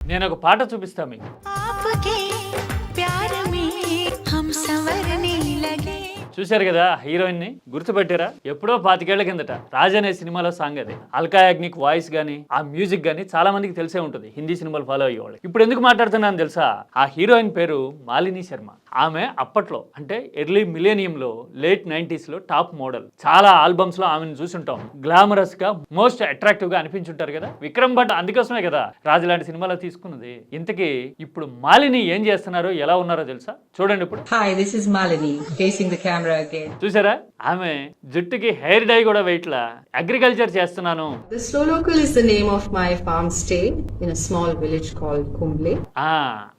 నేను ఒక పాట చూపిస్తా మీకు. आपके प्यार में हम संवरने लगे। చూశారు కదా హీరోయిన్ ని, గుర్తుపెట్టారా? ఎప్పుడో 25 ఏళ్ల కిందట రాజ్ అనే సినిమాలో సాంగ్ అది. అల్కా యాగ్నిక్ వాయిస్ గానీ ఆ మ్యూజిక్ గానీ చాలా మందికి తెలిసే ఉంటుంది, హిందీ సినిమాలు ఫాలో అయ్యేవాళ్ళు. ఇప్పుడు ఎందుకు మాట్లాడుతున్నాను తెలుసా? ఆ హీరోయిన్ పేరు మాలిని శర్మ. ఆమె అప్పట్లో అంటే ఎర్లీ మిలేనియం లో, లేట్ 90s లో టాప్ మోడల్. చాలా ఆల్బమ్స్ లో ఆమెను చూసుంటాం. గ్లామరస్ గా, మోస్ట్ అట్రాక్టివ్ గా అనిపించుంటారు కదా. విక్రమ్ భట్ అందుకోసమే కదా రాజు లాంటి సినిమాలో తీసుకున్నది. ఇంతకీ ఇప్పుడు మాలిని ఏం చేస్తున్నారో, ఎలా ఉన్నారో తెలుసా? చూడండి ఇప్పుడు. Hi, this is Malini, facing the camera again. చూసారా? ఆమె జుట్టుకి హెయిర్ డై కూడా వెయిట్లా. అగ్రికల్చర్ చేస్తున్నాను. The slow local is the name of my farm stay in a small village called Kumble.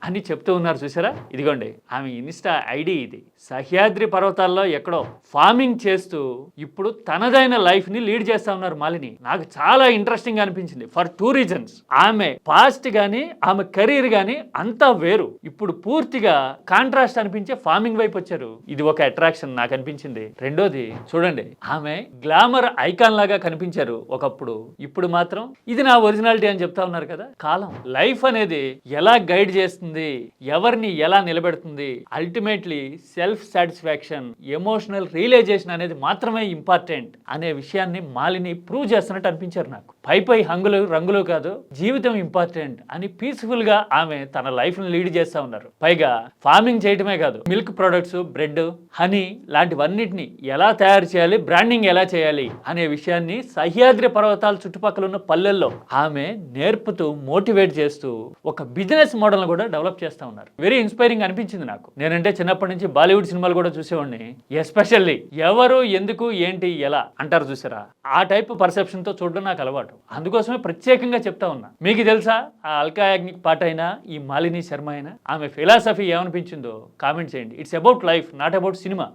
అని చెప్తూ ఉన్నారు చూసారా? ఇదిగోండి ఆమె ఇన్స్టా ఐడి ఇది. సహ్యాద్రి పర్వతాల్లో ఎక్కడో ఫార్మింగ్ చేస్తూ ఇప్పుడు తనదైన లైఫ్ ని లీడ్ చేస్తా ఉన్నారు మాలిని. నాకు చాలా ఇంట్రెస్టింగ్ అనిపించింది ఫర్ 2 రీజన్స్. ఆమె పాస్ట్ గానీ ఆమె కెరీర్ గానీ అంతా వేరు. ఇప్పుడు పూర్తిగా కాంట్రాస్ట్ అనిపించే ఫార్మింగ్ వైపు వచ్చారు. ఇది ఒక అట్రాక్షన్ నాకు అనిపించింది. రెండోది చూడండి, ఆమె గ్లామర్ ఐకాన్ లాగా కనిపించారు ఒకప్పుడు. ఇప్పుడు మాత్రం ఇది నా ఒరిజినాలిటీ అని చెప్తా ఉన్నారు కదా. కాలం లైఫ్ అనేది ఎలా గైడ్ చేస్తుంది, ఎవరిని ఎలా నిలబెడుతుంది, ultimately self satisfaction, emotional realisation అనేది మాత్రమే ఇంపార్టెంట్ అనే విషయాన్ని మాలిని ప్రూవ్ చేస్తున్నట్టు అనిపించారు నాకు. పై హంగులు రంగులు కాదు, జీవితం ఇంపార్టెంట్ అని పీస్ఫుల్ గా ఆమె తన లైఫ్ ని లీడ్ చేస్తా ఉన్నారు. పైగా ఫార్మింగ్ చేయటమే కాదు, మిల్క్ ప్రొడక్ట్స్, బ్రెడ్, హనీ లాంటివన్నిటిని ఎలా తయారు చేయాలి, బ్రాండింగ్ ఎలా చేయాలి అనే విషయాన్ని సహ్యాద్రి పర్వతాల చుట్టుపక్కల ఉన్న పల్లెల్లో ఆమె నేర్పుతూ, మోటివేట్ చేస్తూ ఒక బిజినెస్ మోడల్ కూడా డెవలప్ చేస్తా ఉన్నారు. వెరీ ఇన్స్పైరింగ్ అనిపించింది నాకు. నేనంటే చిన్నప్పటి నుంచి బాలీవుడ్ సినిమాలు కూడా చూసేవాడిని. ఎస్పెషల్లీ ఎవరు, ఎందుకు, ఏంటి, ఎలా అంటారు చూసారా? ఆ టైప్ పర్సెప్షన్ తో చూడడం నాకు అలవాటు. అందుకోసమే ప్రత్యేకంగా చెప్తా ఉన్నా. మీకు తెలుసా ఆ అల్కా యాగ్నిక్ పాట అయినా, ఈ మాలిని శర్మ అయినా, ఆమె ఫిలాసఫీ ఏమనిపించిందో కామెంట్ చేయండి. It's about life, not about cinema.